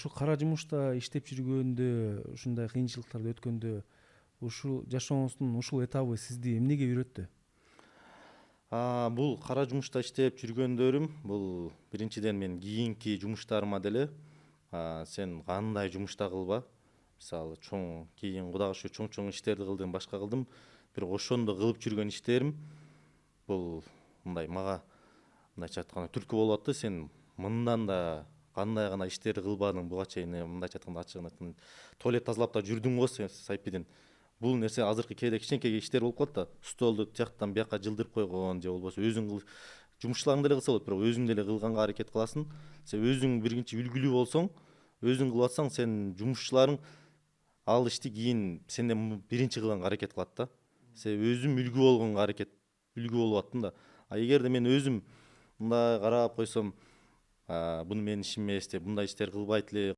Ушу кара жумушта иштеп жүргөндө, ушундай кыйынчылыктарды өткөндө, ушул жашооңуздун ушул этабы сизди эмнеге үйрөттү? Бул кара жумушта иштеп жүргөндөрүм, бул биринчиден мен кийинки жумуштарыма деле сен кандай жумушта кылба. Мисалы чоң кийин Кудайга шүгүр чоң иштерди кылдым, башка кылдым. Бирок ошондо кылып жүргөн иштерим бул мындай мага мындайча айтканда түрткү болуп атты. Сен мындан да кандай гана иштерди кылбадың буга чейин, мындайча айтканда ачыгын айтканда туалет тазалап да жүрдүң го сен сайпиден. Бул нерсе азыркы кээде кичинекей иштер болуп калат да. Столду тияктан бияка жылдырып койгон же болбосо өзүң жумушчуларың деле кылса болот, бирок өзүң деле кылганга аракет кыласың. Сен өзүң биринчи үлгүлүү болсоң, өзүң кылып атсаң, сен жумушчуларың ал ишти кийин сенден биринчи кылганга аракет кылат да. Сен өзүм үлгү болгонго үлгү болуп аттым да. Эгерде мен өзүм мындай карап койсом, буну менин ишим эмес деп, мындай иштер кылбайт эле.